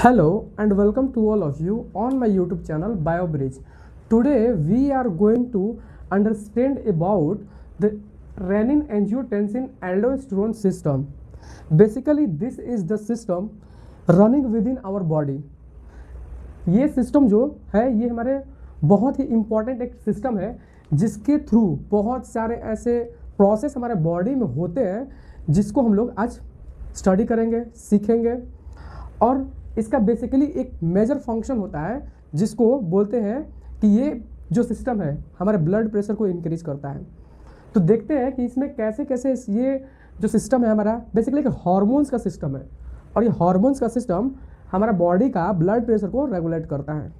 Hello and welcome to all of you on my YouTube channel BioBridge. Today we are going to understand about the renin-angiotensin-aldosterone system. Basically this is the system running within our body. ये system जो है ये हमारे बहुत ही important एक system है जिसके through बहुत सारे ऐसे प्रोसेस हमारे बॉडी में होते हैं जिसको हम लोग आज स्टडी करेंगे, सीखेंगे। और इसका बेसिकली एक मेजर फंक्शन होता है जिसको बोलते हैं कि ये जो सिस्टम है हमारे ब्लड प्रेशर को इंक्रीज करता है। तो देखते हैं कि इसमें कैसे कैसे ये जो सिस्टम है हमारा बेसिकली एक हार्मोन्स का सिस्टम है और ये हार्मोन्स का सिस्टम हमारा बॉडी का ब्लड प्रेशर को रेगुलेट करता है।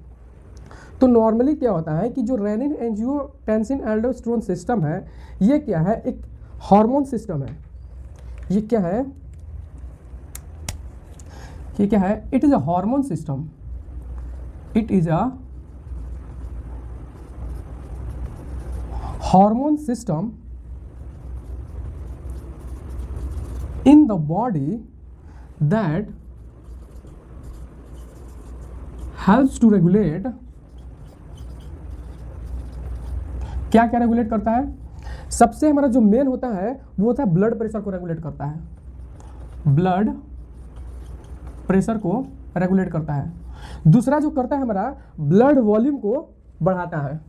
तो नॉर्मली क्या होता है कि जो रेनिन एंजियोटेंसिन एल्डोस्टेरोन सिस्टम है ये क्या है, एक हार्मोन सिस्टम है। ये क्या है, ये क्या है? It is a hormone system. It is a hormone system in the body that helps to regulate, क्या क्या रेगुलेट करता है? सबसे हमारा जो मेन होता है वो होता है ब्लड प्रेशर को रेगुलेट करता है। ब्लड प्रेशर को रेगुलेट करता है। दूसरा जो करता है हमारा ब्लड वॉल्यूम को बढ़ाता है,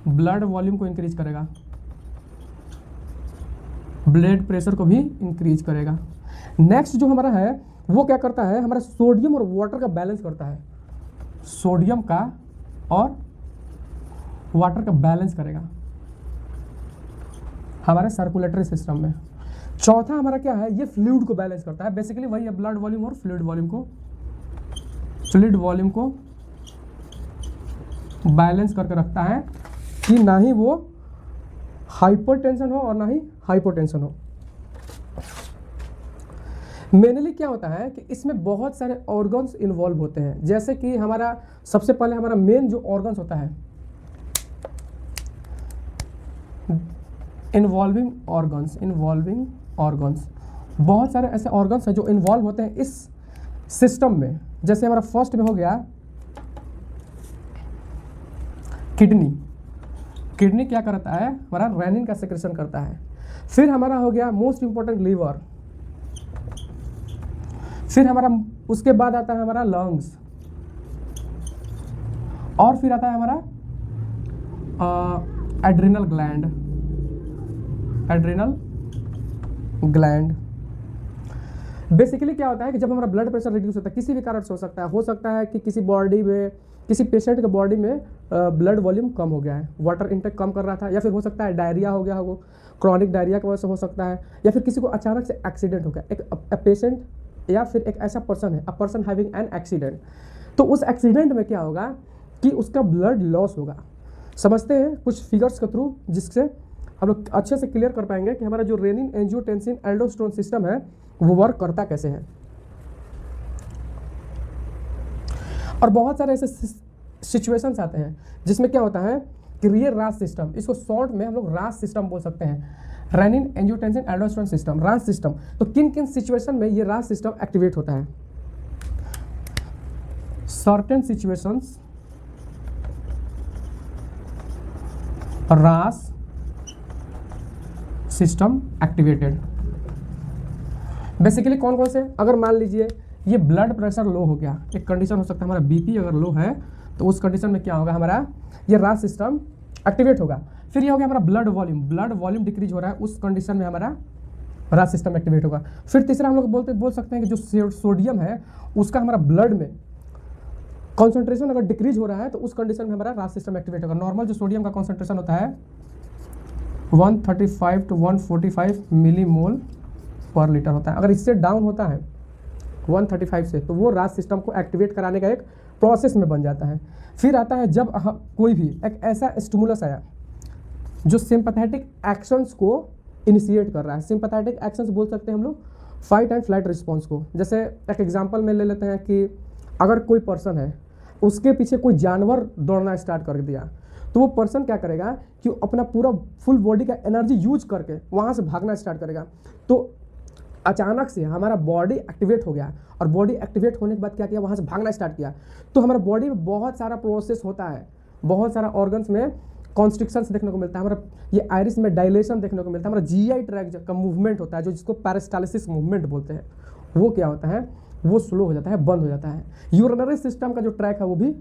ब्लड वॉल्यूम को इंक्रीज करेगा, ब्लड प्रेशर को भी इंक्रीज करेगा। नेक्स्ट जो हमारा है वो क्या करता है, हमारा सोडियम और वाटर का बैलेंस करता है। सोडियम का और वाटर का बैलेंस करेगा हमारे सर्कुलेटरी सिस्टम में। चौथा हमारा क्या है, ये फ्लूइड को बैलेंस करता है। बेसिकली वही है ब्लड वॉल्यूम और फ्लूइड वॉल्यूम को बैलेंस करके रखता है कि ना ही वो हाइपरटेंशन हो और ना ही हाइपोटेंशन हो। मेनली क्या होता है कि इसमें बहुत सारे ऑर्गन्स इन्वॉल्व होते हैं। जैसे कि हमारा सबसे पहले हमारा मेन जो ऑर्गन्स होता है इन्वॉल्विंग ऑर्गन्स, बहुत सारे ऐसे ऑर्गन्स हैं जो इन्वॉल्व होते हैं इस सिस्टम में। जैसे हमारा फर्स्ट में हो गया किडनी क्या करता है, हमारा रेनिन का सेक्रेशन करता है। फिर हमारा हो गया मोस्ट इंपॉर्टेंट लीवर। फिर हमारा उसके बाद आता है हमारा लंग्स, और फिर आता है हमारा एड्रिनल ग्लैंड। बेसिकली क्या होता है कि जब हमारा ब्लड प्रेशर रिड्यूस होता है किसी भी कारण से हो सकता है कि किसी बॉडी में किसी पेशेंट के बॉडी में ब्लड वॉल्यूम कम हो गया है, वाटर इंटेक कम कर रहा था, या फिर हो सकता है डायरिया हो गया हो, क्रॉनिक डायरिया की वजह से हो सकता है, या फिर किसी को अचानक से एक्सीडेंट हो गया। एक पेशेंट या फिर एक ऐसा पर्सन है, a person having an accident, तो उस एक्सीडेंट में क्या होगा कि उसका ब्लड लॉस होगा। समझते हैं कुछ फिगर्स के थ्रू जिससे हम लोग अच्छे से क्लियर कर पाएंगे कि हमारा जो रेनिन एंजियोटेंसिन एल्डोस्टेरोन सिस्टम है वो वर्क करता कैसे है। और बहुत सारे ऐसे सिचुएशंस आते हैं जिसमें क्या होता है कि ये रास सिस्टम, इसको शॉर्ट में हम लोग रास सिस्टम बोल सकते हैं, रेनिन एंजियोटेंसिन एल्डोस्टेरोन सिस्टम, रास सिस्टम। तो किन किन सिचुएशन में ये रास सिस्टम एक्टिवेट होता है? सर्टेन सिचुएशंस रास सिस्टम एक्टिवेटेड। बेसिकली कौन कौन से, अगर मान लीजिए ये ब्लड प्रेशर लो हो गया, एक कंडीशन हो सकता है हमारा बीपी अगर लो है तो उस कंडीशन में क्या होगा, हमारा ये रास सिस्टम एक्टिवेट होगा। फिर ये हो गया हमारा ब्लड वॉल्यूम डिक्रीज हो रहा है, उस कंडीशन में हमारा रास सिस्टम एक्टिवेट होगा। फिर तीसरा हम लोग बोल सकते हैं कि जो सोडियम है उसका हमारा ब्लड में कॉन्सेंट्रेशन अगर डिक्रीज हो रहा है तो उस कंडीशन में हमारा रास सिस्टम एक्टिवेट होगा। नॉर्मल जो सोडियम का कॉन्सेंट्रेशन होता है 135 to 145 मिलीमोल पर लीटर होता है। अगर इससे डाउन होता है 135 से तो वो रास सिस्टम को एक्टिवेट कराने का एक प्रोसेस में बन जाता है। फिर आता है जब कोई भी एक ऐसा स्टिमुलस आया जो सिंपैथेटिक एक्शंस को इनिशिएट कर रहा है। सिंपैथेटिक एक्शंस बोल सकते हैं हम लोग फाइट एंड फ्लाइट रिस्पॉन्स को। जैसे एक एग्जांपल में ले लेते हैं कि अगर कोई पर्सन है उसके पीछे कोई जानवर दौड़ना स्टार्ट कर दिया तो वो पर्सन क्या करेगा कि अपना पूरा फुल बॉडी का एनर्जी यूज करके वहाँ से भागना स्टार्ट करेगा। तो अचानक से हमारा बॉडी एक्टिवेट हो गया, और बॉडी एक्टिवेट होने के बाद क्या किया, वहाँ से भागना स्टार्ट किया, तो हमारा बॉडी में बहुत सारा प्रोसेस होता है, बहुत सारा ऑर्गन्स में कॉन्स्ट्रिक्शंस देखने को मिलता है, हमारा ये आइरिस में डायलेशन देखने को मिलता है, हमारा जीआई ट्रैक का मूवमेंट होता है जो जिसको पेरिस्टाल्सिस मूवमेंट बोलते हैं, वो क्या होता है, वो स्लो हो जाता है, बंद हो जाता है। यूरिनरी सिस्टम का जो ट्रैक है वो भी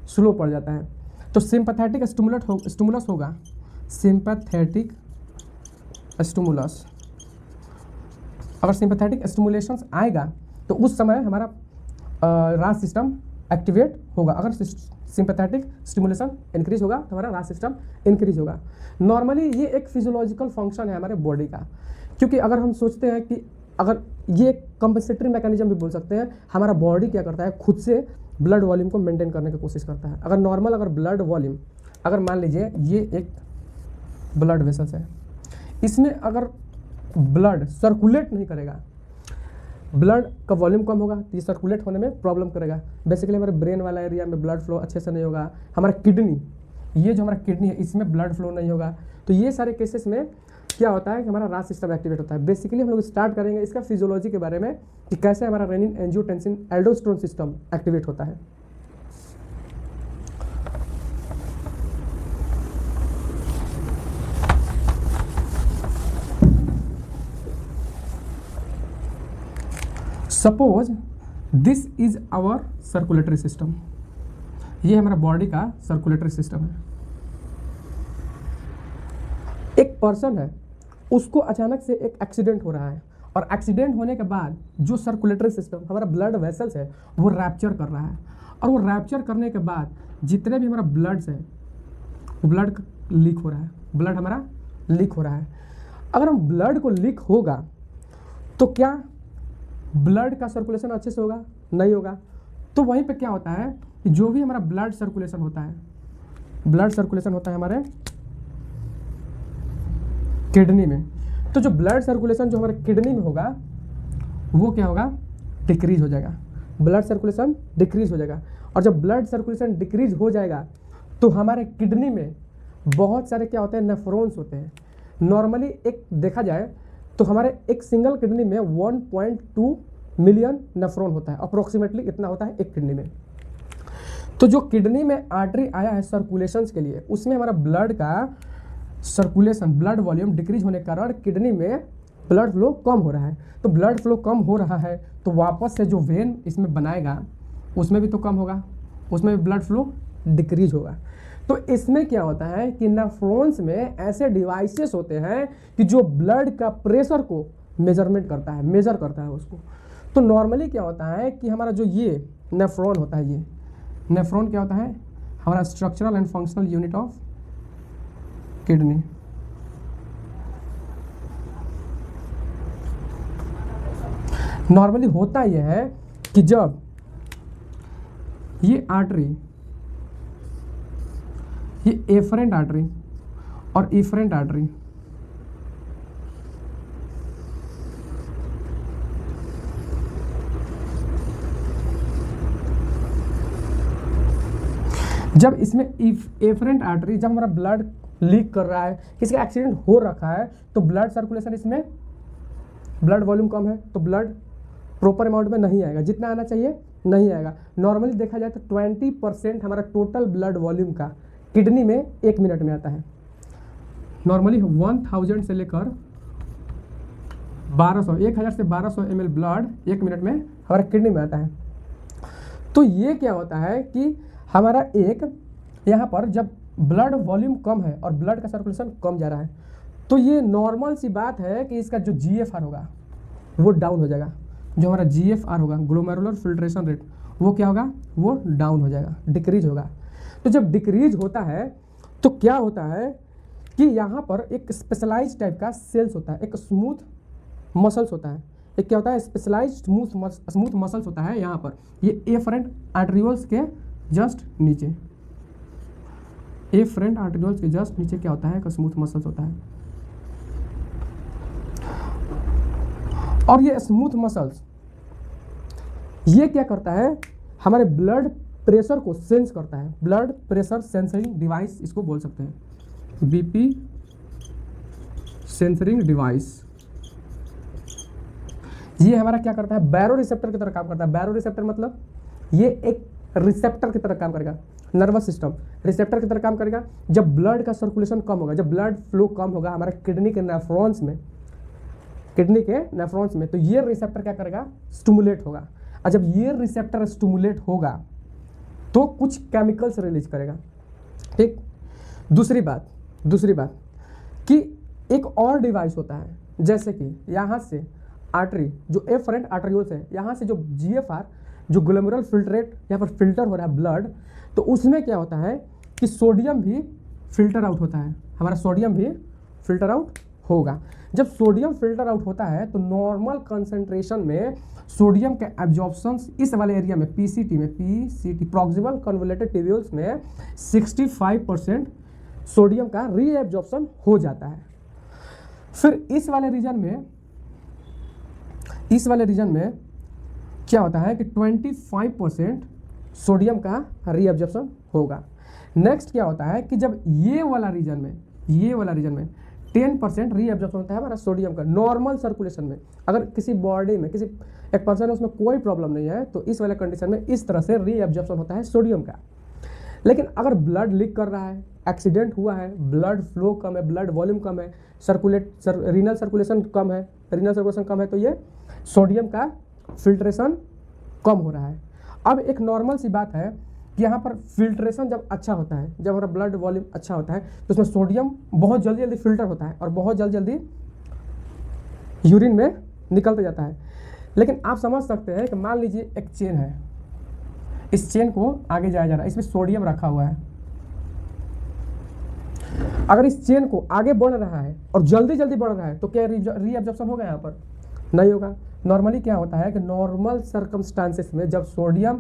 स्लो पड़ जाता है। तो सिंपैथेटिक स्टिमुलस होगा, सिंपैथेटिक स्टिमुलस, अगर सिंपैथेटिक स्टिमुलेशंस आएगा तो उस समय हमारा रास सिस्टम एक्टिवेट होगा। अगर सिंपैथेटिक स्टिमुलेशन इंक्रीज होगा तो हमारा रास सिस्टम इंक्रीज होगा। नॉर्मली ये एक फिजियोलॉजिकल फंक्शन है हमारे बॉडी का, क्योंकि अगर हम सोचते हैं कि अगर ये एक कंपनसेटरी मैकेनिज्म भी बोल सकते हैं, हमारा बॉडी क्या करता है, खुद से ब्लड वॉल्यूम को मेंटेन करने की कोशिश करता है। अगर नॉर्मल अगर ब्लड वॉल्यूम, अगर मान लीजिए ये एक ब्लड वेसल्स है, इसमें अगर ब्लड सर्कुलेट नहीं करेगा, ब्लड का वॉल्यूम कम होगा तो ये सर्कुलेट होने में प्रॉब्लम करेगा। बेसिकली हमारे ब्रेन वाला एरिया में ब्लड फ्लो अच्छे से नहीं होगा, हमारा किडनी, ये जो हमारा किडनी है इसमें ब्लड फ्लो नहीं होगा। तो ये सारे केसेस में क्या होता है कि हमारा रास सिस्टम एक्टिवेट होता है। बेसिकली हम लोग स्टार्ट करेंगे इसका फिजियोलॉजी के बारे में कि कैसे हमारा renin angiotensin aldosterone system activate होता है। Suppose this is our circulatory system, ये हमारा बॉडी का सर्कुलेटरी सिस्टम है। एक पर्सन है, उसको अचानक से एक एक्सीडेंट हो रहा है, और एक्सीडेंट होने के बाद जो सर्कुलेटरी सिस्टम हमारा ब्लड वेसल्स है वो रैप्चर कर रहा है, और वो रैप्चर करने के बाद जितने भी हमारा ब्लड्स है वो ब्लड लीक हो रहा है, ब्लड हमारा लीक हो रहा है। अगर हम ब्लड को लीक होगा तो क्या ब्लड का सर्कुलेशन अच्छे से होगा? नहीं होगा। तो वहीं पे क्या होता है कि जो भी हमारा ब्लड सर्कुलेशन होता है, ब्लड सर्कुलेशन होता है हमारे किडनी में, तो जो ब्लड सर्कुलेशन जो हमारे किडनी में होगा वो क्या होगा, डिक्रीज हो जाएगा, ब्लड सर्कुलेशन डिक्रीज हो जाएगा। और जब ब्लड सर्कुलेशन डिक्रीज हो जाएगा तो हमारे किडनी में बहुत सारे क्या होते हैं, नेफ्रॉन्स होते हैं। नॉर्मली एक देखा जाए तो हमारे एक सिंगल किडनी में 1.2 मिलियन नेफ्रॉन होता है, अप्रोक्सीमेटली इतना होता है एक किडनी में। तो जो किडनी में आर्टरी आया है सर्कुलेशंस के लिए, उसमें हमारा ब्लड का सर्कुलेशन, ब्लड वॉल्यूम डिक्रीज होने के कारण किडनी में ब्लड फ्लो कम हो रहा है। तो ब्लड फ्लो कम हो रहा है तो वापस से जो वेन इसमें बनाएगा उसमें भी तो कम होगा, उसमें भी ब्लड फ्लो डिक्रीज होगा। तो इसमें क्या होता है कि नेफ्रॉन्स में ऐसे डिवाइसेस होते हैं कि जो ब्लड का प्रेशर को मेजरमेंट करता है, मेजर करता है उसको। तो नॉर्मली क्या होता है कि हमारा जो ये नेफ्रॉन होता है, ये नेफ्रॉन क्या होता है, हमारा structural and functional unit of kidney. Normally होता यह है कि जब ये आर्टरी, ये एफरेंट आर्टरी और इफरेंट आर्टरी जब इसमें एफरेंट आर्टरी, जब हमारा ब्लड लीक कर रहा है, किसी का एक्सीडेंट हो रखा है, तो ब्लड सर्कुलेशन, इसमें ब्लड वॉल्यूम कम है तो ब्लड प्रॉपर अमाउंट में नहीं आएगा, जितना आना चाहिए नहीं आएगा। नॉर्मली देखा जाए तो 20% हमारा टोटल ब्लड वॉल्यूम का किडनी में 1 मिनट में आता है। नॉर्मली 1000 से लेकर 1200, 1000 से 1200 ml ब्लड 1 मिनट में हमारा किडनी में आता है। तो ये क्या होता है कि हमारा एक यहाँ पर जब ब्लड वॉल्यूम कम है और ब्लड का सर्कुलेशन कम जा रहा है, तो ये नॉर्मल सी बात है कि इसका जो GFR होगा वो डाउन हो जाएगा। जो हमारा GFR होगा, ग्लोमेरुलर फिल्ट्रेशन रेट, वो क्या होगा, वो डाउन हो जाएगा, डिक्रीज होगा। तो जब डिक्रीज होता है तो क्या होता है कि यहाँ पर एक स्पेशलाइज्ड टाइप का सेल्स होता है, एक स्मूथ मसल्स होता है, एक क्या होता है, स्पेशलाइज्ड स्मूथ मसल्स होता है यहाँ पर, ये एफरेंट आर्टरियोल्स के जस्ट नीचे, एफरेंट आर्टरियोल्स के जस्ट नीचे क्या होता है, एक स्मूथ मसल्स होता है। और ये स्मूथ मसल्स ये क्या करता है, हमारे ब्लड प्रेशर को सेंस करता है, ब्लड प्रेशर सेंसरिंग डिवाइस इसको बोल सकते हैं, BP सेंसरिंग डिवाइस। ये हमारा क्या करता है, बैरो रिसेप्टर की तरह काम करता है। बैरो रिसेप्टर मतलब ये एक रिसेप्टर की तरह काम करेगा, नर्वस सिस्टम रिसेप्टर की तरह काम करेगा। जब ब्लड का सर्कुलेशन कम होगा, जब ब्लड फ्लो कम होगा हमारे किडनी के नेफ्रॉन्स में, तो ये रिसेप्टर क्या करेगा, स्टिमुलेट होगा। और जब ये रिसेप्टर स्टिमुलेट होगा तो कुछ केमिकल्स रिलीज करेगा। ठीक, दूसरी बात कि एक और डिवाइस होता है, जैसे कि यहाँ से आर्टरी, जो एफरेंट आर्टरियोल्स है, यहाँ से जो जीएफआर, जो ग्लोमेरुलर फिल्ट्रेट यहाँ पर फिल्टर हो रहा है ब्लड, तो उसमें क्या होता है कि सोडियम भी फिल्टर आउट होता है, हमारा सोडियम भी फिल्टर आउट होगा। जब सोडियम फिल्टर आउट होता है तो नॉर्मल कंसंट्रेशन में सोडियम के एब्जॉर्प्शन इस वाले एरिया में पीसीटी प्रॉक्सिमल कन्वोल्यूटेड ट्यूब्यूल्स में 65% सोडियम का रीएब्जॉर्प्शन हो जाता है। फिर इस वाले रीजन में क्या होता है कि 25% सोडियम का रीएब्जॉर्प्शन होगा। नेक्स्ट क्या होता है कि जब ये वाला रीजन में 10% रीएब्जॉर्प्शन होता है हमारा सोडियम का नॉर्मल सर्कुलेशन में। अगर किसी बॉडी में किसी एक पर्सन है उसमें कोई प्रॉब्लम नहीं है तो इस वाले कंडीशन में इस तरह से रीएब्जॉर्प्शन होता है सोडियम का। लेकिन अगर ब्लड लीक कर रहा है, एक्सीडेंट हुआ है, ब्लड फ्लो कम है, ब्लड वॉल्यूम कम है, रीनल सर्कुलेशन कम है, तो ये सोडियम का फिल्ट्रेशन कम हो रहा है। अब एक नॉर्मल सी बात है कि यहाँ पर फिल्ट्रेशन जब अच्छा होता है, जब हमारा ब्लड वॉल्यूम अच्छा होता है तो उसमें सोडियम बहुत जल्दी फिल्टर होता है और बहुत जल्दी यूरिन में निकलता जाता है। लेकिन आप समझ सकते हैं कि मान लीजिए एक चेन है, इस चेन को आगे जाया जा रहा है, इसमें सोडियम रखा हुआ है। अगर इस चेन को आगे बढ़ रहा है और जल्दी बढ़ रहा है तो क्या रीअब्जॉर्प्शन होगा? यहाँ पर नहीं होगा। नॉर्मली क्या होता है कि नॉर्मल सर्कमस्टांसेस में जब सोडियम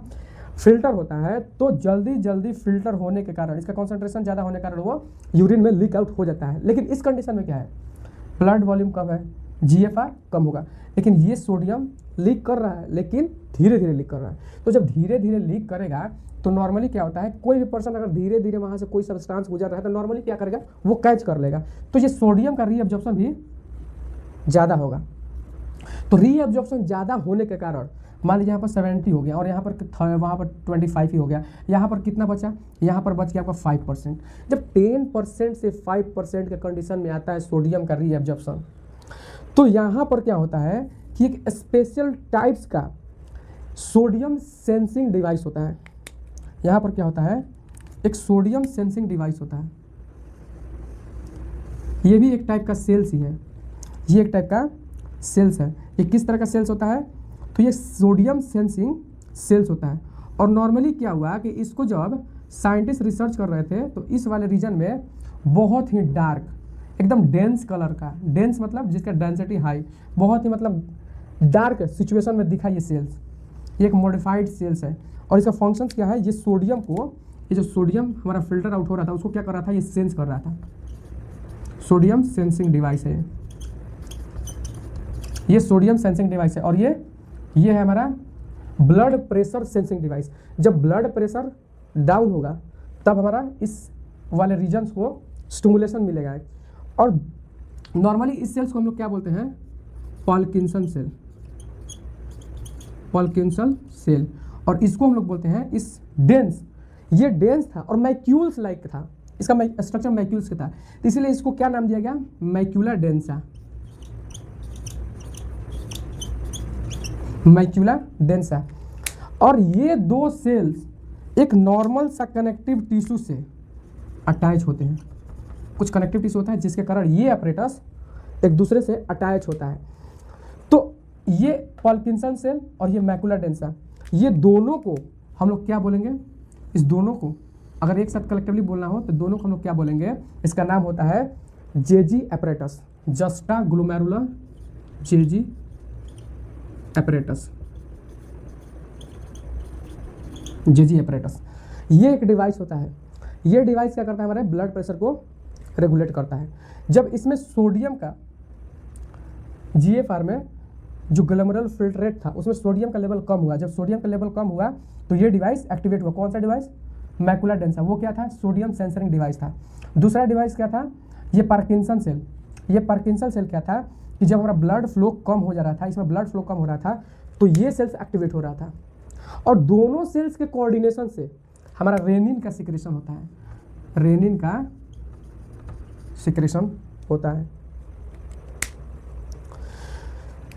फिल्टर होता है तो जल्दी फिल्टर होने के कारण, इसका कॉन्सेंट्रेशन ज़्यादा होने के कारण वो यूरिन में लीक आउट हो जाता है। लेकिन इस कंडीशन में क्या है, ब्लड वॉल्यूम कम है, जीएफआर कम होगा, लेकिन ये सोडियम लीक कर रहा है, लेकिन धीरे धीरे लीक कर रहा है। तो जब धीरे धीरे लीक करेगा तो नॉर्मली क्या होता है, कोई भी पर्सन अगर धीरे धीरे वहाँ से कोई सब्सटेंस गुजर रहा है तो नॉर्मली क्या करेगा, वो कैच कर लेगा। तो ये सोडियम का रीअब्जॉर्प्शन भी ज़्यादा होगा। तो रीअब्जॉर्प्शन ज़्यादा होने के कारण मान लीजिए यहाँ पर 70 हो गया और यहाँ पर वहाँ पर 25 ही हो गया, यहाँ पर कितना बचा, यहाँ पर बच गया आपका 5%। जब 10% से 5% के कंडीशन में आता है सोडियम का रीअब्जॉर्प्शन, तो यहाँ पर क्या होता है कि एक स्पेशल टाइप्स का सोडियम सेंसिंग डिवाइस होता है। यहाँ पर क्या होता है, एक सोडियम सेंसिंग डिवाइस होता है। ये भी एक टाइप का सेल्स ही है, ये एक टाइप का सेल्स है। ये किस तरह का सेल्स होता है, तो ये सोडियम सेंसिंग सेल्स होता है। और नॉर्मली क्या हुआ कि इसको जब साइंटिस्ट रिसर्च कर रहे थे तो इस वाले रीजन में बहुत ही डार्क, एकदम डेंस कलर का, डेंस मतलब जिसका डेंसिटी हाई, बहुत ही मतलब डार्क सिचुएशन में दिखा ये सेल्स, ये एक मॉडिफाइड सेल्स है। और इसका फंक्शन क्या है, ये सोडियम को, ये जो सोडियम हमारा फिल्टर आउट हो रहा था उसको क्या कर रहा था, ये सेंस कर रहा था। सोडियम सेंसिंग डिवाइस है ये सोडियम सेंसिंग डिवाइस है। और ये है हमारा ब्लड प्रेशर सेंसिंग डिवाइस। जब ब्लड प्रेशर डाउन होगा तब हमारा इस वाले रीजन्स को स्टिमुलेशन मिलेगा। और नॉर्मली इस सेल्स को हम लोग क्या बोलते हैं, पार्किंसन सेल। और इसको हम लोग बोलते हैं इस डेंस, ये डेंस था और मैक्यूल्स लाइक था, इसका स्ट्रक्चर मैक्यूल्स का था, इसलिए इसको क्या नाम दिया गया, मैक्यूला डेंसा। Macula densa. और ये दो सेल्स एक नॉर्मल सा कनेक्टिव टिश्यू से अटैच होते हैं। कुछ कनेक्टिव टिश्यू होता है जिसके कारण ये अपरेटस एक दूसरे से अटैच होता है। तो ये पार्किंसन सेल और ये मैक्यूला डेंसा, ये दोनों को हम लोग क्या बोलेंगे, इस दोनों को अगर एक साथ कलेक्टिवली बोलना हो तो दोनों को हम लोग क्या बोलेंगे, इसका नाम होता है जेजी अपरेटस, जस्टा ग्लोमेरुलर जेजी अपरेटस, जेजी अपरेटस। ये एक डिवाइस होता है। ये डिवाइस क्या करता है, हमारे ब्लड प्रेशर को रेगुलेट करता है। जब इसमें सोडियम का जीएफआर में जो ग्लोमेरुलर फिल्ट्रेट था उसमें सोडियम का लेवल कम हुआ, जब सोडियम का लेवल कम हुआ तो ये डिवाइस एक्टिवेट हुआ। कौन सा डिवाइस, मैक्यूला डेंसा। वो क्या था, सोडियम सेंसरिंग डिवाइस था। दूसरा डिवाइस क्या था, ये पार्किंसन सेल। ये पार्किंसन सेल क्या था कि जब हमारा ब्लड फ्लो कम हो जा रहा था, इसमें ब्लड फ्लो कम हो रहा था, तो ये सेल्स एक्टिवेट हो रहा था, और दोनों सेल्स के कोऑर्डिनेशन से हमारा रेनिन का सिक्रेशन होता है, रेनिन का सिक्रेशन होता है।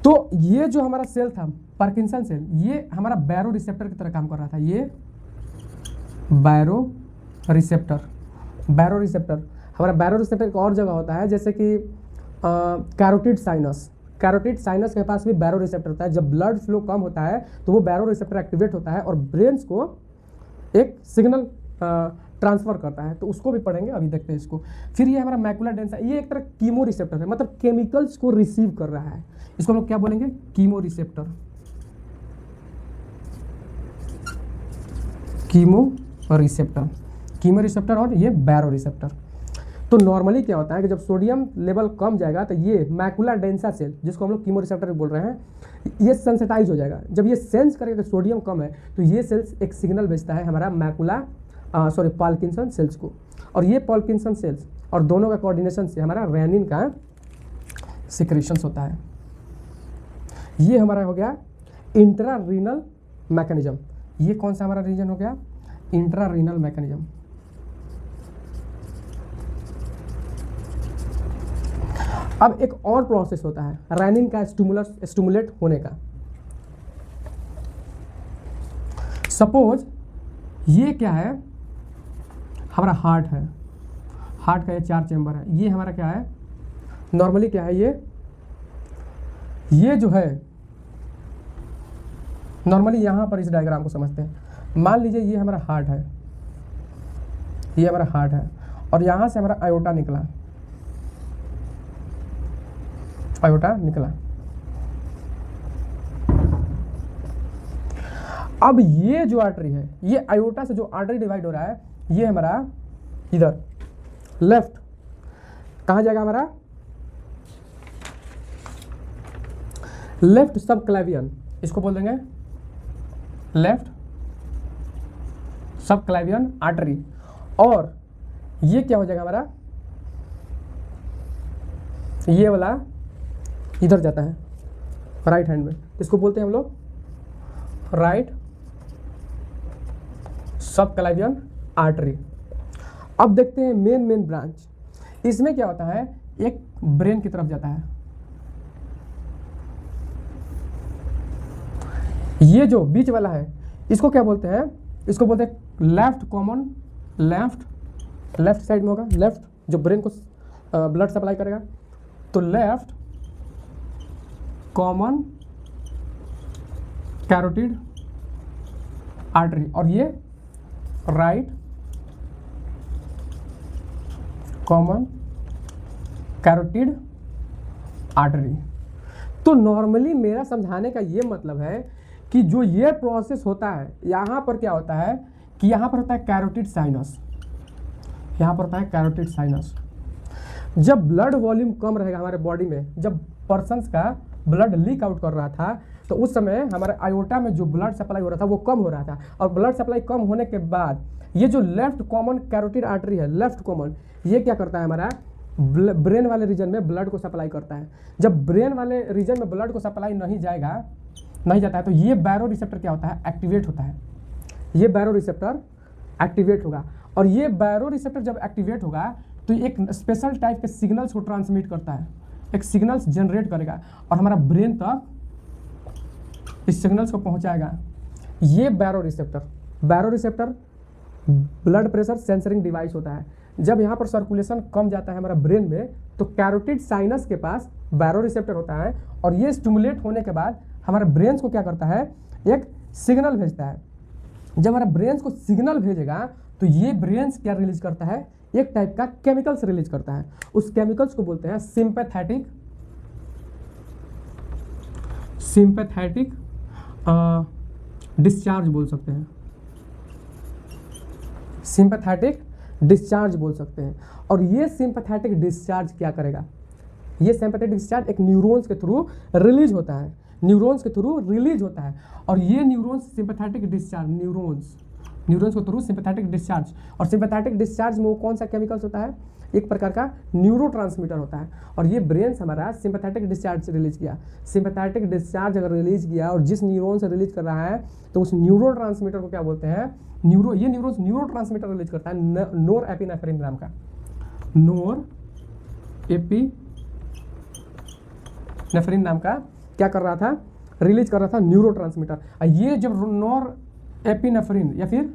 तो ये जो हमारा सेल था पार्किंसन सेल, ये हमारा बैरो रिसेप्टर की तरह काम कर रहा था। ये बैरो रिसेप्टर, बैरो रिसेप्टर हमारा बैरो रिसेप्टर एक और जगह होता है, जैसे कि कैरोटिड साइनस, कैरोटिड साइनस के पास भी बैरो रिसेप्टर होता है। जब ब्लड फ्लो कम होता है तो वो बैरो रिसेप्टर एक्टिवेट होता है और ब्रेन्स को एक सिग्नल ट्रांसफर करता है, तो उसको भी पढ़ेंगे, अभी देखते हैं इसको। फिर ये हमारा मैकुला डेंसा, ये एक तरह कीमो रिसेप्टर है, मतलब केमिकल्स को रिसीव कर रहा है, इसको हम लोग क्या बोलेंगे, chemo receptor, chemo receptor, chemo receptor और ये बैरो रिसेप्टर। तो नॉर्मली क्या होता है कि जब सोडियम लेवल कम जाएगा तो ये मैकुला डेंसा सेल, जिसको हम लोग कीमो रिसेप्टर बोल रहे हैं, ये सेंसिटाइज हो जाएगा। जब ये सेंस करेगा कि सोडियम कम है तो ये सेल्स एक सिग्नल भेजता है हमारा मैकुला पार्किंसन सेल्स को, और ये पार्किंसन सेल्स और दोनों का कोऑर्डिनेशन से हमारा रेनिन का सिक्रेशंस होता है। ये हमारा हो गया इंट्रा रीनल मैकेनिज्म। ये कौन सा हमारा रीजन हो गया, इंट्रा रीनल मैकेनिज्म। अब एक और प्रोसेस होता है रेनिन का स्टिमुलेट होने का। सपोज ये क्या है, हमारा हार्ट है, हार्ट का ये 4 चैम्बर है, ये हमारा क्या है, नॉर्मली क्या है, ये जो है नॉर्मली यहाँ पर इस डायग्राम को समझते हैं। मान लीजिए ये हमारा हार्ट है, ये हमारा हार्ट है, और यहाँ से हमारा आयोटा निकला, आयोटा निकला। अब ये जो आर्टरी है, ये आयोटा से जो आर्टरी डिवाइड हो रहा है, ये हमारा इधर लेफ्ट कहाँ जाएगा, हमारा लेफ्ट सब क्लैवियन, इसको बोल देंगे लेफ्ट सब क्लैवियन आर्टरी। और ये क्या हो जाएगा हमारा, ये वाला इधर जाता है राइट हैंड में, इसको बोलते हैं हम लोग राइट सब क्लैवियन आर्टरी। अब देखते हैं मेन ब्रांच, इसमें क्या होता है, एक ब्रेन की तरफ जाता है। ये जो बीच वाला है इसको क्या बोलते हैं, इसको बोलते हैं लेफ्ट कॉमन, लेफ्ट साइड में होगा, लेफ्ट जो ब्रेन को ब्लड सप्लाई करेगा, तो लेफ्ट कॉमन कैरोटिड आर्टरी, और ये राइट कॉमन कैरोटिड आर्टरी। तो नॉर्मली मेरा समझाने का ये मतलब है कि जो ये प्रोसेस होता है, यहाँ पर क्या होता है कि यहाँ पर होता है कैरोटिड साइनस, यहाँ पर होता है कैरोटिड साइनस। जब ब्लड वॉल्यूम कम रहेगा हमारे बॉडी में, जब पर्सन्स का ब्लड लीक आउट कर रहा था, तो उस समय हमारे आयोटा में जो ब्लड सप्लाई हो रहा था वो कम हो रहा था, और ब्लड सप्लाई कम होने के बाद ये जो लेफ्ट कॉमन कैरोटिड आर्टरी है, लेफ्ट कॉमन, ये क्या करता है, हमारा ब्रेन वाले रीजन में ब्लड को सप्लाई करता है। जब ब्रेन वाले रीजन में ब्लड को सप्लाई नहीं जाता है तो ये बैरो रिसेप्टर क्या होता है, एक्टिवेट होता है। ये बैरो रिसेप्टर एक्टिवेट होगा, और ये बैरो रिसेप्टर जब एक्टिवेट होगा तो एक स्पेशल टाइप के सिग्नल्स को ट्रांसमिट करता है, एक सिग्नल्स जनरेट करेगा और हमारा ब्रेन तक इस सिग्नल्स को पहुंचाएगा। ये baroreceptor blood pressure sensoring device होता है। जब यहाँ पर सर्कुलेशन कम जाता है हमारा ब्रेन में, तो कैरोटिड साइनस के पास बैरो रिसेप्टर होता है, और ये स्टिमुलेट होने के बाद हमारे ब्रेन को क्या करता है, एक सिग्नल भेजता है। जब हमारा ब्रेन को सिग्नल भेजेगा तो ये ब्रेन क्या रिलीज करता है, एक टाइप का केमिकल्स रिलीज करता है। उस केमिकल्स को बोलते हैं सिंपैथेटिक डिस्चार्ज बोल सकते हैं, सिंपैथेटिक डिस्चार्ज बोल सकते हैं। और ये सिंपैथेटिक डिस्चार्ज क्या करेगा, ये सिंपैथेटिक डिस्चार्ज एक न्यूरॉन्स के थ्रू रिलीज होता है, न्यूरॉन्स के थ्रू रिलीज होता है। और ये न्यूरॉन्स सिंपैथेटिक डिस्चार्ज न्यूरॉन्स को थ्रू सिंपैथेटिक डिस्चार्ज, और सिंपैथेटिक डिस्चार्ज में वो कौन सा केमिकल्स होता है, एक प्रकार का न्यूरोट्रांसमीटर होता है, और ये ब्रेन हमारा सिंपैथेटिक डिस्चार्ज रिलीज किया। सिंपैथेटिक डिस्चार्ज अगर रिलीज किया और जिस न्यूरॉन से रिलीज कर रहा है तो उस न्यूरोट्रांसमीटर को क्या बोलते हैं, ये न्यूरोट्रांसमीटर रिलीज करता है नोर एपिनेफ्रिन नाम का, नोर एपिनेफ्रिन नाम का क्या कर रहा था, रिलीज कर रहा था न्यूरोट्रांसमीटर। ये जब नोर एपिनेफ्रिन या फिर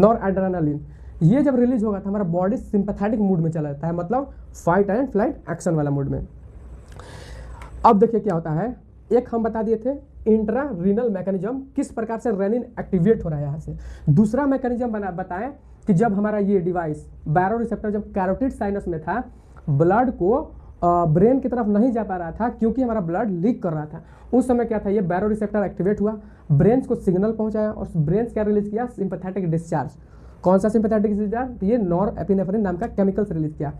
नोर एड्रेनालिन ये जब रिलीज होगा तो हमारा बॉडी सिंपैथेटिक मूड में चला जाता है, मतलब फाइट एंड फ्लाइट एक्शन वाला मूड में। अब देखिए क्या होता है, एक हम बता दिए थे इंट्रा रीनल मैकेनिज्म, किस प्रकार से रेनिन एक्टिवेट हो रहा है यहाँ से। दूसरा मैकेनिज्म बताएं कि जब हमारा ये डिवाइस बैरो रिसेप्टर जब कैरोटिड साइनस में था, ब्लड को ब्रेन की तरफ नहीं जा पा रहा था क्योंकि हमारा ब्लड लीक कर रहा था। उस समय क्या था, ये बैरो रिसेप्टर एक्टिवेट हुआ, ब्रेन को सिग्नल पहुंचाया और ब्रेन क्या रिलीज किया, सिंपैथेटिक डिस्चार्ज। कौन सा सिंपैथेटिक डिस्चार्ज, ये नॉर एपिनेफ्रिन नाम का केमिकल से रिलीज किया।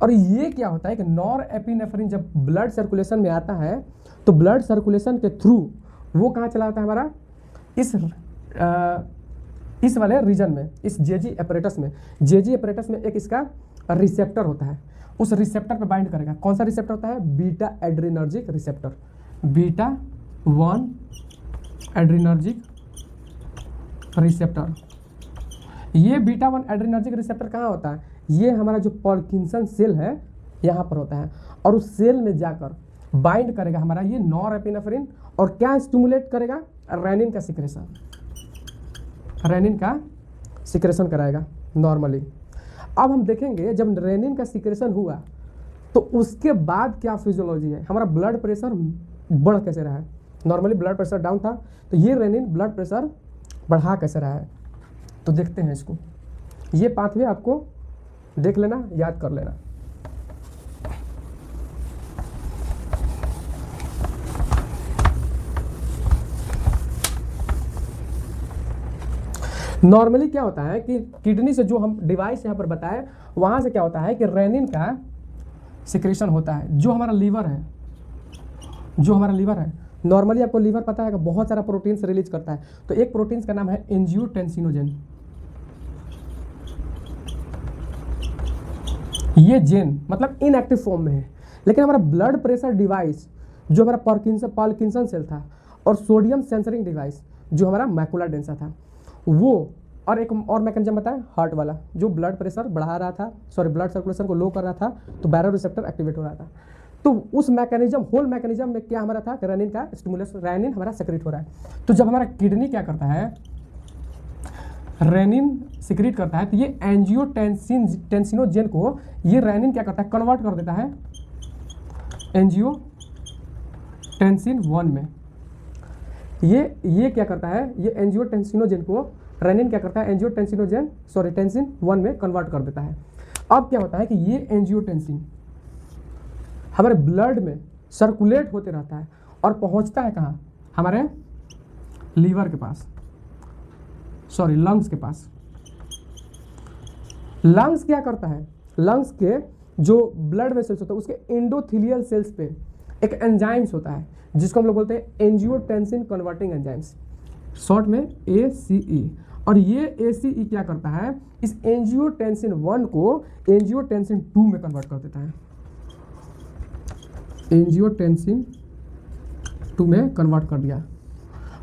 और ये क्या होता है कि नॉर एपिनेफ्रिन जब ब्लड सर्कुलेशन में आता है तो ब्लड सर्कुलेशन के थ्रू वो कहाँ चला जाता है हमारा, इस वाले रीजन में, इस जेजी एपरेटस में। जेजी एपरेटस में एक इसका रिसेप्टर होता है, उस रिसेप्टर पे बाइंड करेगा। कौन सा रिसेप्टर होता है, beta adrenergic receptor, beta 1 adrenergic receptor. ये बीटा 1 एड्रीनर्जिक रिसेप्टर कहाँ होता है, ये हमारा जो पार्किंसन सेल है यहाँ पर होता है, और उस सेल में जाकर बाइंड करेगा हमारा ये नॉर एपिनेफ्रिन, और क्या स्टिमुलेट करेगा, रेनिन का सिक्रेशन, रेनिन का सिक्रेशन कराएगा नॉर्मली। अब हम देखेंगे जब रेनिन का सिक्रेशन हुआ तो उसके बाद क्या फिजियोलॉजी है, हमारा ब्लड प्रेशर बढ़ कैसे रहा है। नॉर्मली ब्लड प्रेशर डाउन था तो ये रेनिन ब्लड प्रेशर बढ़ा कैसे रहा है, तो देखते हैं इसको। ये पाथवे आपको देख लेना, याद कर लेना। नॉर्मली क्या होता है कि किडनी से जो हम डिवाइस यहाँ पर बताए वहाँ से क्या होता है कि रेनिन का सिक्रेशन होता है। जो हमारा लीवर है, नॉर्मली आपको लीवर पता है कि बहुत सारा प्रोटीन से रिलीज करता है, तो एक प्रोटीन का नाम है एंजियोटेंसिनोजेन। ये जेन मतलब इनएक्टिव फॉर्म में है, लेकिन हमारा ब्लड प्रेशर डिवाइस जो हमारा पार्किंसन सेल था और सोडियम सेंसरिंग डिवाइस जो हमारा मैकुला डेंसा था वो, और एक और मैकेनिज्म बताएं हार्ट वाला जो ब्लड प्रेशर बढ़ा रहा था, ब्लड सर्कुलेशन को लो कर रहा था, तो बैरो रिसेप्टर एक्टिवेट हो रहा था। तो उस मैकेनिज्म, होल मैकेनिज्म में क्या हमारा था, रेनिन का स्टिमुलेशन, रेनिन हमारा सेक्रेट हो रहा है। तो जब हमारा किडनी क्या करता है, रेनिन सिक्रीट करता है, तो ये एंजियोटेंसिनोजेन को ये रेनिन क्या करता है, कन्वर्ट कर देता है एंजियोटेंसिन 1 में। ये क्या करता है, ये एंजियोटेंसिनोजेन को रेनिन क्या करता है, टेंसिन 1 में कन्वर्ट कर देता है। अब क्या होता है कि ये एंजियोटेंसिन हमारे ब्लड में सर्कुलेट होते रहता है और पहुंचता है कहाँ, हमारे लीवर के पास, लंग्स के पास। लंग्स क्या करता है, लंग्स के जो ब्लड वेसल्स होता है उसके एंडोथेलियल सेल्स पे एक एंजाइम्स होता है जिसको हम लोग बोलते हैं एंजियोटेंसिन कन्वर्टिंग एंजाइम्स, शॉर्ट में ACE। और ये ACE क्या करता है, इस एंजियोटेंसिन 1 को एंजियोटेंसिन 2 में कन्वर्ट कर देता है, एंजियोटेंसिन 2 में कन्वर्ट कर दिया।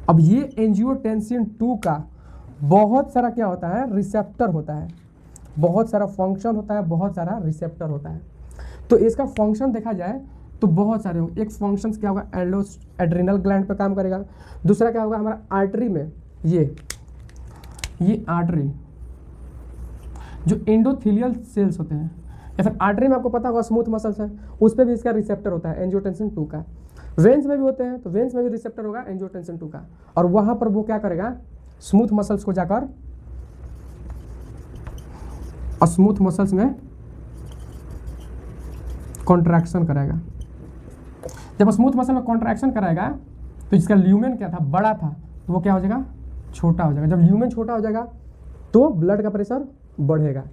अब ये एंजियोटेंसिन 2 का बहुत सारा क्या होता है, रिसेप्टर होता है, बहुत सारा फंक्शन होता है, बहुत सारा रिसेप्टर होता है। तो इसका फंक्शन देखा जाए तो बहुत सारे होंगे। एक फंक्शन क्या होगा, एड्रिनल ग्लैंड पे काम करेगा। दूसरा क्या होगा, हमारा आर्टरी में ये आर्टरी जो एंडोथेलियल सेल्स होते हैं, या फिर आर्टरी में आपको पता होगा स्मूथ मसल्स है, उस पर भी इसका रिसेप्टर होता है एंजियोटेंसिन 2 का। वेन्स में भी होते हैं तो वेन्स में भी रिसेप्टर होगा एंजियोटेंसिन 2 का, और वहाँ पर वो क्या करेगा, स्मूथ मसल्स को जाकर और स्मूथ मसल्स में कॉन्ट्रैक्शन कराएगा। जब स्मूथ मसल में कॉन्ट्रैक्शन कराएगा तो इसका ल्यूमेन क्या था, बड़ा था, तो वो क्या हो जाएगा, छोटा हो जाएगा। जब ल्यूमेन छोटा हो जाएगा तो ब्लड का प्रेशर बढ़ेगा।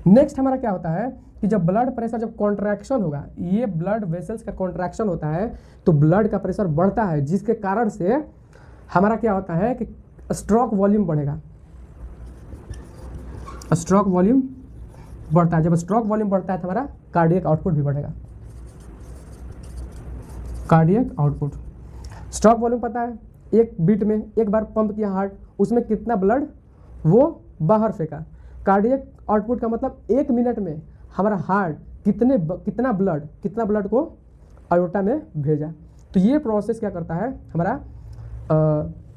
नेक्स्ट हमारा क्या होता है कि जब ब्लड प्रेशर, जब कॉन्ट्रैक्शन होगा, ये ब्लड वेसल्स का कॉन्ट्रैक्शन होता है तो ब्लड का प्रेशर बढ़ता है, जिसके कारण से हमारा क्या होता है कि स्ट्रोक वॉल्यूम बढ़ेगा। स्ट्रोक वॉल्यूम बढ़ता है। जब स्ट्रोक वॉल्यूम बढ़ता है तो हमारा कार्डियक आउटपुट भी बढ़ेगा। कार्डियक आउटपुट, स्ट्रोक वॉल्यूम पता है, एक बीट में एक बार पंप किया हार्ट, उसमें कितना ब्लड वो बाहर फेंका। कार्डियक आउटपुट का मतलब 1 मिनट में हमारा हार्ट कितना ब्लड को आयोटा में भेजा। तो ये प्रोसेस क्या करता है हमारा,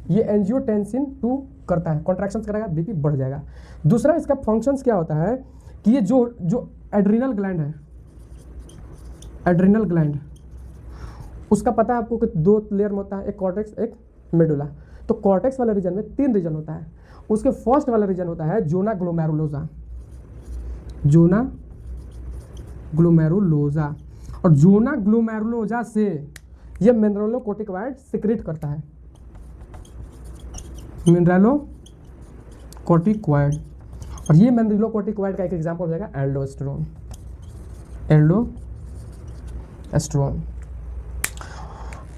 ये एंजियोटेंसिन 2 करता है, कॉन्ट्रैक्शंस करेगा, बीपी बढ़ जाएगा। दूसरा इसका फंक्शंस क्या होता है कि ये जो एड्रिनल ग्लैंड है, एड्रिनल ग्लैंड, उसका पता है आपको कि 2 लेयर में होता है, एक कॉर्टेक्स एक मेडुला। तो कॉर्टेक्स वाले रीजन में 3 रीजन होता है। उसके फर्स्ट वाला रीजन होता है जोना ग्लोमेरुलोसा, जोना ग्लोमेरुलोसा, और जोना ग्लोमेरुलोसा से ये मिनरलोकोर्टिकॉइड सिक्रेट करता है, मिनरलोकोर्टिकॉइड। और ये मिनरलोकोर्टिकॉइड का एक एग्जांपल हो जाएगा एल्डोस्टेरोन, एल्डोस्टेरोन।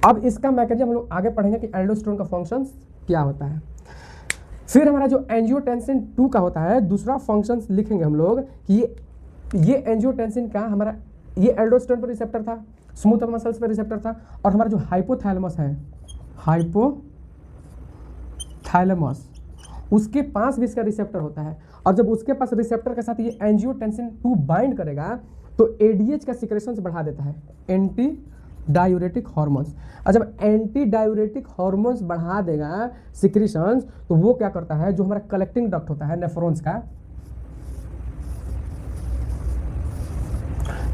अब इसका मैकेनिज्म हम लोग आगे पढ़ेंगे कि एल्डोस्टेरोन का फंक्शंस क्या होता है। फिर हमारा जो एंजियोटेंसिन 2 का होता है दूसरा फंक्शंस लिखेंगे हम लोग कि ये एंजियोटेंसिन का हमारा, ये एल्डोस्टेरोन पर रिसेप्टर था, स्मूथ मसल्स पर रिसेप्टर था, और हमारा जो हाइपोथैलेमस है, हाइपोथैलेमस, उसके पास भी इसका रिसेप्टर होता है। और जब उसके पास रिसेप्टर के साथ ये एंजियोटेंसिन 2 बाइंड करेगा तो एडीएच का सिक्रेशंस बढ़ा देता है, एंटी डायूरेटिक हार्मोन्स। और जब एंटी डायूरेटिक हार्मोन्स बढ़ा देगा सिक्रेशंस, तो वो क्या करता है, जो हमारा कलेक्टिंग डक्ट होता है नेफ्रॉन्स का,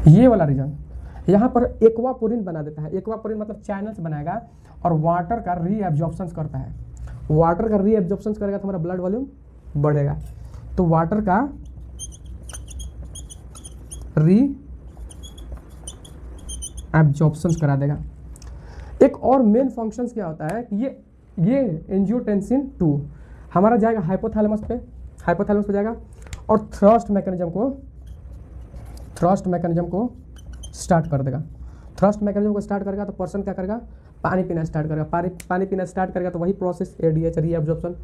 ये वाला रीजन, यहाँ पर एक्वापोरिन बना देता है। एक्वापोरिन मतलब चैनल्स बनाएगा और वाटर का रीएब्जॉर्प्शन करता है। वाटर का रीएब्जॉर्प्शन करेगा तो हमारा ब्लड वॉल्यूम बढ़ेगा। तो वाटर का रीएब्जॉर्प्शन करा देगा। एक और मेन फंक्शंस क्या होता है कि ये एंजियोटेंसिन 2 हमारा जाएगा हाइपोथैलेमस पे जाएगा और थ्रस्ट मैकेनिज्म को स्टार्ट कर देगा। थ्रस्ट मैकेनिज्म को स्टार्ट करेगा तो पर्सन क्या करेगा, पानी पीना स्टार्ट करेगा। पानी पीना स्टार्ट करेगा तो वही process ADH reabsorption,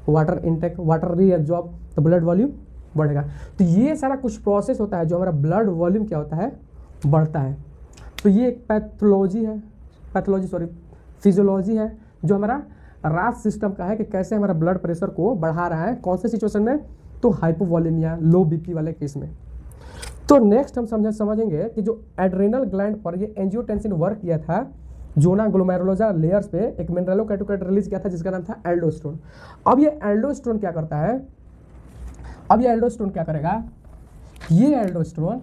water intake, water reabsorb, तो ब्लड वॉल्यूम बढ़ेगा। तो ये सारा कुछ प्रोसेस होता है जो हमारा ब्लड वॉल्यूम क्या होता है, बढ़ता है। तो ये एक फिजियोलॉजी है जो हमारा रास सिस्टम का है कि कैसे हमारा ब्लड प्रेशर को बढ़ा रहा है, कौन से सिचुएशन में, तो हाइपोवॉलीमिया, लो बीपी वाले केस में। तो नेक्स्ट हम समझेंगे कि जो एड्रेनल ग्लैंड पर ये एंजियोटेंसिन वर्क किया था, जोना ग्लोमेरुलोसा लेयर्स पे एक मिनरलोकोर्टिकॉइड रिलीज किया था जिसका नाम था एल्डोस्टेरोन। अब ये एल्डोस्टेरोन क्या करता है, अब ये एल्डोस्टेरोन क्या करेगा, ये एल्डोस्टेरोन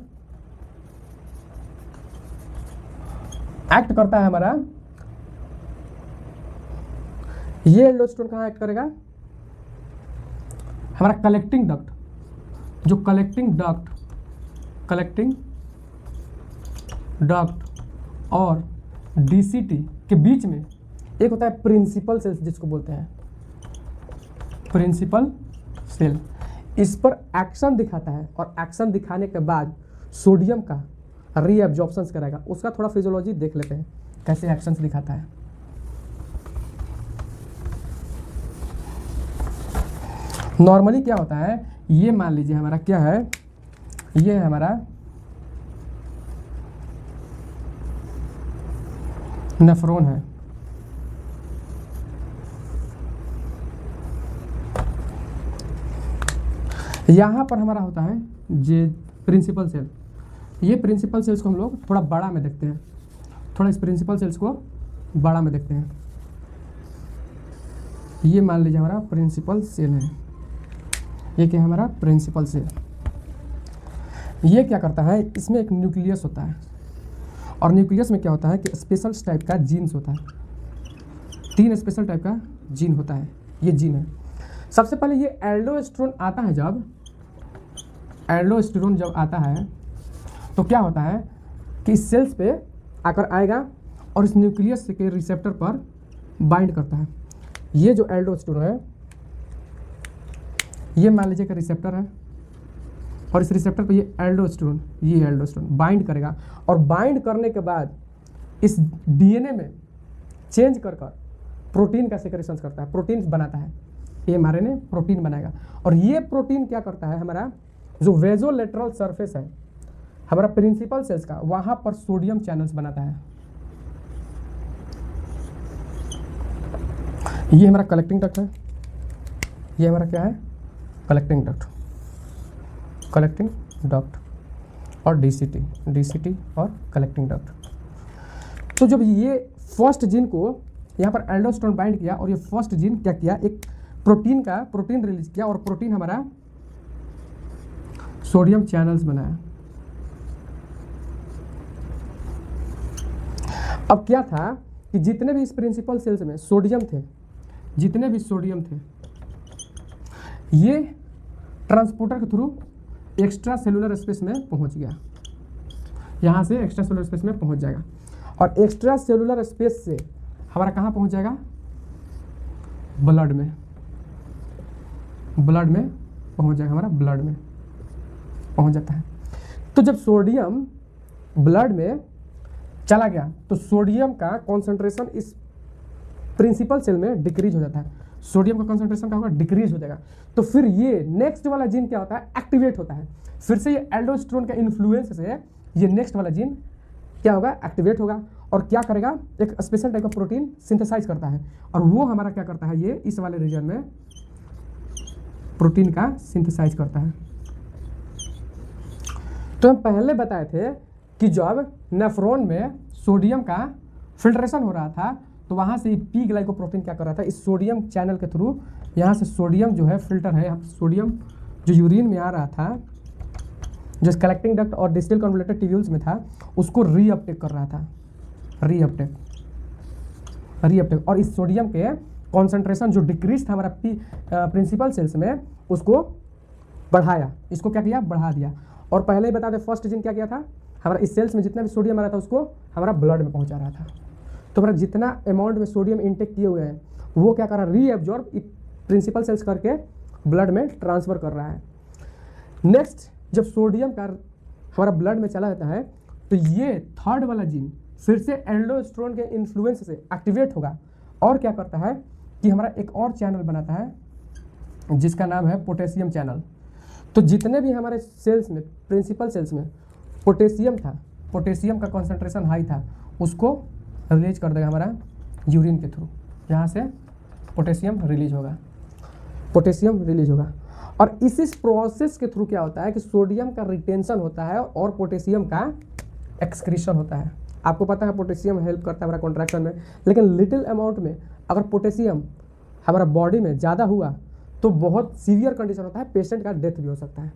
एक्ट करता है हमारा, ये एल्डोस्टेरोन कहाँ एक्ट करेगा, हमारा कलेक्टिंग डक्ट, जो कलेक्टिंग डक्ट और डीसीटी के बीच में एक होता है प्रिंसिपल सेल्स, जिसको बोलते हैं प्रिंसिपल सेल। इस पर एक्शन दिखाता है और एक्शन दिखाने के बाद सोडियम का रीएब्जॉर्प्शन कराएगा। उसका थोड़ा फिजियोलॉजी देख लेते हैं कैसे एक्शंस दिखाता है। नॉर्मली क्या होता है, ये मान लीजिए हमारा क्या है, ये है हमारा नेफ्रॉन है, यहाँ पर हमारा होता है जे प्रिंसिपल सेल। ये प्रिंसिपल सेल्स को हम लोग थोड़ा बड़ा में देखते हैं, थोड़ा इस प्रिंसिपल सेल्स को बड़ा में देखते हैं। ये मान लीजिए हमारा प्रिंसिपल सेल है, ये क्या है हमारा प्रिंसिपल सेल। ये क्या करता है, इसमें एक न्यूक्लियस होता है और न्यूक्लियस में क्या होता है कि स्पेशल टाइप का जीन्स होता है, 3 स्पेशल टाइप का जीन होता है, ये जीन है। सबसे पहले ये एल्डोस्टेरोन आता है, जब एल्डोस्टेरोन जब आता है तो क्या होता है कि इस सेल्स पे आकर आएगा और इस न्यूक्लियस के रिसेप्टर पर बाइंड करता है। ये जो एल्डोस्टेरोन है, ये मान लीजिए कि रिसेप्टर है और इस रिसेप्टर पे ये एल्डोस्टेरोन बाइंड करेगा और बाइंड करने के बाद इस डीएनए में चेंज कर प्रोटीन का सेक्रेशन करता है, प्रोटीन बनाता है। ये mRNA प्रोटीन बनाएगा। और ये प्रोटीन क्या करता है, हमारा जो वेजोलेटरल सरफेस है हमारा प्रिंसिपल सेल्स का, वहां पर सोडियम चैनल्स बनाता है। ये हमारा कलेक्टिंग डक्ट है, ये हमारा क्या है, कलेक्टिंग डक्ट और डीसीटी और कलेक्टिंग डक्ट। तो जब ये फर्स्ट जीन को यहाँ पर एल्डोस्टेरोन बाइंड किया और ये फर्स्ट जीन क्या किया, एक प्रोटीन रिलीज किया और प्रोटीन हमारा सोडियम चैनल्स बनाया। अब क्या था कि जितने भी इस प्रिंसिपल सेल्स में सोडियम थे, जितने भी सोडियम थे, ये ट्रांसपोर्टर के थ्रू एक्स्ट्रा सेलुलर स्पेस में पहुंच गया, यहाँ से एक्स्ट्रा सेलुलर स्पेस में पहुंच जाएगा। और एक्स्ट्रा सेलुलर स्पेस से हमारा कहाँ पहुंच जाएगा, ब्लड में पहुंच जाएगा, हमारा ब्लड में पहुंच जाता है। तो जब सोडियम ब्लड में चला गया तो सोडियम का कॉन्सेंट्रेशन इस प्रिंसिपल सेल में डिक्रीज हो जाता है, सोडियम का कॉन्सेंट्रेशन क्या होगा, डिक्रीज हो जाएगा। तो फिर ये नेक्स्ट वाला जीन क्या होता है, एक्टिवेट होता है। फिर से ये एल्डोस्टेरोन का इन्फ्लुएंस से ये नेक्स्ट वाला जीन क्या होगा, एक्टिवेट होगा और क्या करेगा, एक स्पेशल टाइप का प्रोटीन सिंथेसाइज करता है। और वो हमारा क्या करता है, ये इस वाले रीजन में प्रोटीन का सिंथेसाइज करता है। तो हम पहले बताए थे कि जब नेफ्रॉन में सोडियम का फिल्ट्रेशन हो रहा था तो वहाँ से पी ग्लाइकोप्रोटीन क्या कर रहा था, इस सोडियम चैनल के थ्रू यहाँ से सोडियम जो है फिल्टर है, सोडियम जो यूरिन में आ रहा था, जो कलेक्टिंग डक्ट और डिस्टल कन्वोल्यूटेड ट्यूब्यूल्स में था, उसको रीअपटेक कर रहा था, रीअपटेक। और इस सोडियम के कॉन्सेंट्रेशन जो डिक्रीज था हमारा प्रिंसिपल सेल्स में, उसको बढ़ाया, इसको क्या किया, बढ़ा दिया। और पहले ही बता दें फर्स्ट जीन क्या किया था, हमारा इस सेल्स में जितना भी सोडियम आ रहा था उसको हमारा ब्लड में पहुंचा रहा था। तो हमारा जितना अमाउंट में सोडियम इंटेक किए हुए हैं वो क्या कर रहा है, रीएब्जॉर्ब प्रिंसिपल सेल्स करके ब्लड में ट्रांसफर कर रहा है। नेक्स्ट जब सोडियम का हमारा ब्लड में चला जाता है तो ये थर्ड वाला जीन फिर से एल्डोस्टेरोन के इन्फ्लुएंस से एक्टिवेट होगा और क्या करता है कि हमारा एक और चैनल बनाता है जिसका नाम है पोटेशियम चैनल। तो जितने भी हमारे सेल्स में, प्रिंसिपल सेल्स में पोटेशियम था, पोटेशियम का कॉन्सेंट्रेशन हाई था, उसको रिलीज कर देगा हमारा यूरिन के थ्रू, यहाँ से पोटेशियम रिलीज होगा। और इस प्रोसेस के थ्रू क्या होता है कि सोडियम का रिटेंशन होता है और पोटेशियम का एक्सक्रीशन होता है। आपको पता है पोटेशियम हेल्प करता है हमारा कॉन्ट्रैक्शन में, लेकिन लिटिल अमाउंट में अगर पोटेशियम हमारा बॉडी में ज़्यादा हुआ तो बहुत सीवियर कंडीशन होता है, पेशेंट का डेथ भी हो सकता है।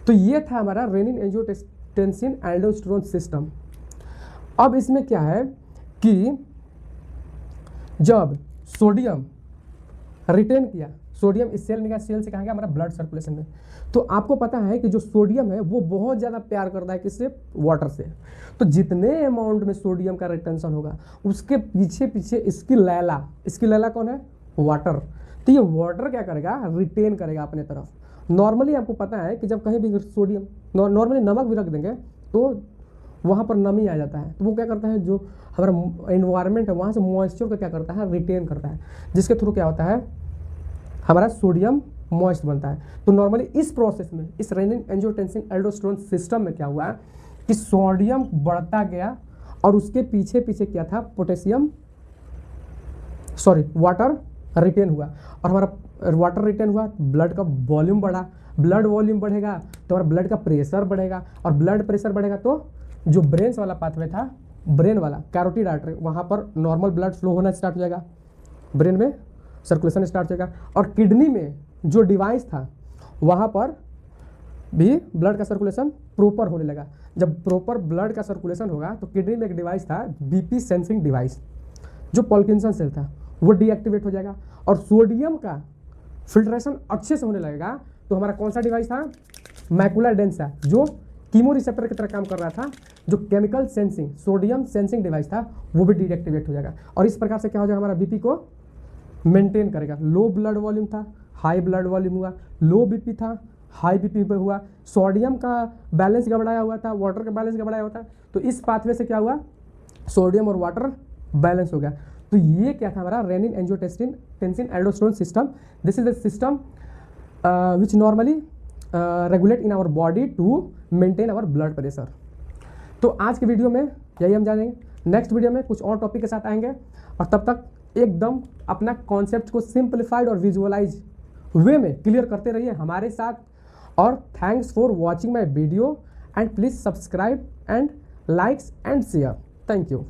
तो ये था हमारा रेनिन एंजियोटेंसिन एल्डोस्टेरोन सिस्टम। अब इसमें क्या है कि जब सोडियम रिटेन किया, सोडियम इस सेल में गया, सेल से कहाँ गया, हमारा ब्लड सर्कुलेशन में। तो आपको पता है कि जो सोडियम है वो बहुत ज़्यादा प्यार करता है किससे, वाटर से। तो जितने अमाउंट में सोडियम का रिटेंशन होगा उसके पीछे पीछे इसकी लैला कौन है, वाटर। तो ये वाटर क्या करेगा, रिटेन करेगा अपने तरफ। नॉर्मली आपको पता है कि जब कहीं भी सोडियम, नॉर्मली नमक भी रख देंगे तो वहाँ पर नमी आ जाता है, तो वो क्या करता है, जो हमारा एनवायरनमेंट है वहाँ से मॉइस्चर को क्या करता है, रिटेन करता है, जिसके थ्रू क्या होता है, हमारा सोडियम मॉइस्ट बनता है। तो नॉर्मली इस प्रोसेस में, इस रेनिन एंजियोटेंसिन एल्डोस्टेरोन सिस्टम में क्या हुआ कि सोडियम बढ़ता गया और उसके पीछे पीछे क्या था, वाटर रिटेन हुआ। और हमारा वाटर रिटेन हुआ, ब्लड का वॉल्यूम बढ़ा, ब्लड वॉल्यूम बढ़ेगा तो हमारा ब्लड का प्रेशर बढ़ेगा, और ब्लड प्रेशर बढ़ेगा तो जो ब्रेन वाला पाथवे था, ब्रेन वाला कैरोटिड आर्टरी, वहाँ पर नॉर्मल ब्लड फ्लो होना स्टार्ट हो जाएगा, ब्रेन में सर्कुलेशन स्टार्ट हो जाएगा। और किडनी में जो डिवाइस था वहाँ पर भी ब्लड का सर्कुलेशन प्रॉपर होने लगा। जब प्रॉपर ब्लड का सर्कुलेशन होगा तो किडनी में एक डिवाइस था, बीपी सेंसिंग डिवाइस, जो पार्किंसन सेल था, वो डीएक्टिवेट हो जाएगा। और सोडियम का फिल्ट्रेशन अच्छे से होने लगेगा तो हमारा कौन सा डिवाइस था, मैकुला डेंसा, जो कीमो रिसेप्टर की तरह काम कर रहा था, जो chemical sensing, sodium sensing device था, वो भी डीएक्टिवेट हो जाएगा। और इस प्रकार से क्या हो जाएगा, हमारा बीपी को मेंटेन करेगा। लो ब्लड वॉल्यूम था, हाई ब्लड वॉल्यूम हुआ, लो बीपी था, हाई बीपी पे हुआ, सोडियम का बैलेंस गड़बड़ाया हुआ था, वाटर का बैलेंस गड़बड़ाया हुआ था। तो इस पाथवे से क्या हुआ, सोडियम और वाटर बैलेंस हो गया। तो ये क्या था हमारा renin angiotensin tensin aldosterone system. This is the system which normally regulate in our body to maintain our blood pressure. तो आज के वीडियो में यही हम जानेंगे, नेक्स्ट वीडियो में कुछ और टॉपिक के साथ आएंगे, और तब तक एकदम अपना कॉन्सेप्ट को सिंप्लीफाइड और विजुअलाइज वे में क्लियर करते रहिए हमारे साथ। और thanks for watching my video and please subscribe and likes and share. Thank you.